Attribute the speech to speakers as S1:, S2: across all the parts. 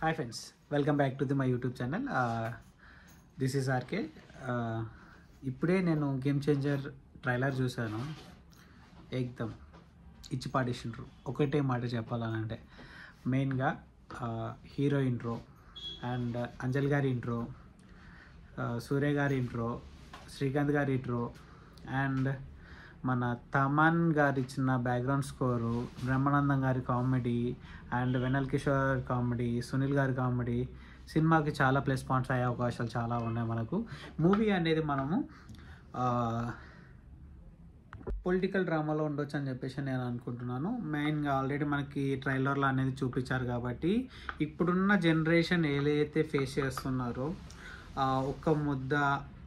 S1: Hi friends, welcome back to my YouTube channel. This is RK. ఇప్పుడే నేను game changer trailer చూశాను. ఏకదమ్ ఇచ్చి పాడేసిండ్రు. ఒకటే మాట చెప్పాలనంటే మెయిన్గా హీరో ఇంట్రో అండ్ అంజల్ గారి ఇంట్రో, సూర్య గారి ఇంట్రో, శ్రీకాంత్ గారి ఇంట్రో అండ్ మన తమన్ గారు ఇచ్చిన బ్యాక్గ్రౌండ్ స్కోరు, బ్రహ్మానందం గారి comedy and Vennela Kishore comedy, Sunil గారి కామెడీ సినిమాకి చాలా ప్లస్ పాయింట్స్ అయ్యే అవకాశాలు చాలా ఉన్నాయి. మనకు మూవీ అనేది మనము పొలిటికల్ డ్రామాలో ఉండొచ్చు అని చెప్పేసి నేను అనుకుంటున్నాను. మెయిన్గా ఆల్రెడీ మనకి ట్రైలర్లో అనేది చూపించారు కాబట్టి ఇప్పుడున్న జనరేషన్ ఏదైతే ఫేస్ చేస్తున్నారో ఒక్క ముద్ద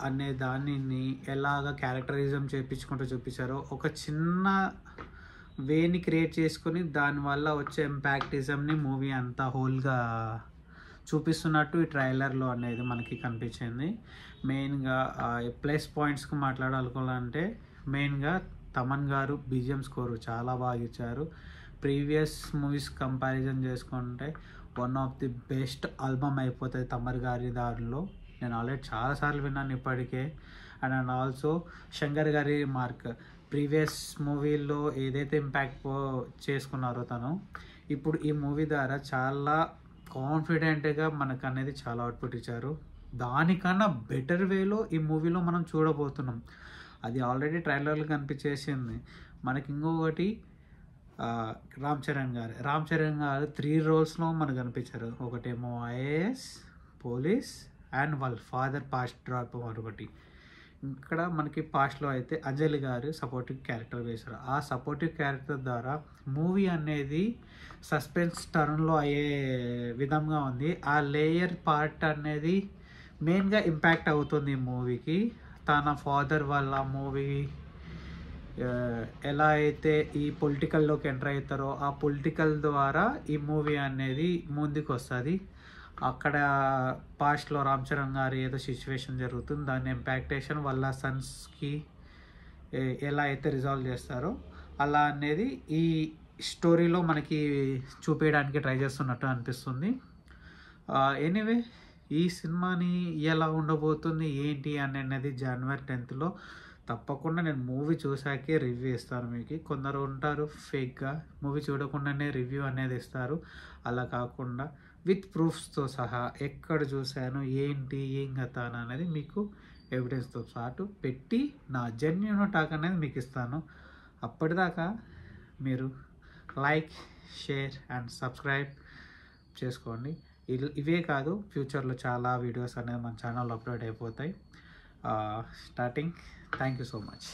S1: అనే దానిని ఎలాగ క్యారెక్టరిజం చేయించుకుంటూ చూపించారో, ఒక చిన్న వేని క్రియేట్ చేసుకొని దానివల్ల వచ్చే ఇంపాక్టిజంని మూవీ అంతా హోల్గా చూపిస్తున్నట్టు ఈ ట్రైలర్లో అనేది మనకి కనిపించింది. మెయిన్గా ప్లస్ పాయింట్స్కి మాట్లాడాలనుకోవాలంటే మెయిన్గా తమన్ గారు బీజిఎం స్కోరు చాలా బాగా ఇచ్చారు. ప్రీవియస్ మూవీస్ కంపారిజన్ చేసుకుంటే one of the best album అయిపోతుంది తమర్ గారి దారిలో. నేను ఆల్రెడీ చాలాసార్లు విన్నాను ఇప్పటికే. అండ్ ఆల్సో శంకర్ గారి మార్క్ ప్రీవియస్ మూవీల్లో ఏదైతే ఇంపాక్ట్ చేసుకున్నారో తను ఇప్పుడు ఈ మూవీ ద్వారా చాలా కాన్ఫిడెంట్గా మనకు అనేది చాలా అవుట్పుట్ ఇచ్చారు. దానికన్నా బెటర్ వేలో ఈ మూవీలో మనం చూడబోతున్నాం. అది ఆల్రెడీ ట్రైలర్లో కనిపించేసింది. మనకి ఇంకొకటి రామ్ చరణ్ గారు 3 రోల్స్లో మనకు కనిపించారు. ఒకటేమో ఐఏఎస్, పోలీస్ అండ్ వాళ్ళ ఫాదర్ పాస్ట్ డ్రాప్ మరొకటి. ఇక్కడ మనకి పాస్ట్లో అయితే అంజలి గారు సపోర్టివ్ క్యారెక్టర్ వేశారు. ఆ సపోర్టివ్ క్యారెక్టర్ ద్వారా మూవీ అనేది సస్పెన్స్ టర్న్లో అయ్యే విధంగా ఉంది. ఆ లేయర్ పార్ట్ అనేది మెయిన్గా ఇంపాక్ట్ అవుతుంది ఈ మూవీకి. తన ఫాదర్ వాళ్ళ మూవీ ఎలా అయితే ఈ పొలిటికల్లోకి ఎంటర్ అవుతారో ఆ పొలిటికల్ ద్వారా ఈ మూవీ అనేది ముందుకు వస్తుంది. అక్కడ పాస్ట్లో రామ్ చరణ్ గారు ఏదో సిచ్యువేషన్ జరుగుతుంది, దాని ఇంపాక్టేషన్ వాళ్ళ సన్స్కి ఎలా అయితే రిజాల్వ్ చేస్తారో అలా అనేది ఈ స్టోరీలో మనకి చూపించడానికి ట్రై చేస్తున్నట్టు అనిపిస్తుంది. ఎనీవే ఈ సినిమాని ఎలా ఉండబోతుంది ఏంటి అనేది జనవరి 10th తప్పకుండా నేను మూవీ చూసాకే రివ్యూ ఇస్తాను. మీకు కొందరు ఉంటారు ఫేక్గా మూవీ చూడకుండానే రివ్యూ అనేది ఇస్తారు. అలా కాకుండా విత్ ప్రూఫ్స్తో సహా ఎక్కడ చూశాను ఏంటి ఏం కథ అనేది మీకు ఎవిడెన్స్తో పాటు పెట్టి నా జెన్యూన్ టాక్ అనేది మీకు ఇస్తాను. అప్పటిదాకా మీరు లైక్, షేర్ అండ్ సబ్స్క్రైబ్ చేసుకోండి. ఇవే కాదు, ఫ్యూచర్లో చాలా వీడియోస్ అనేవి మన ఛానల్లో అప్లోడ్ అయిపోతాయి. Thank you so much.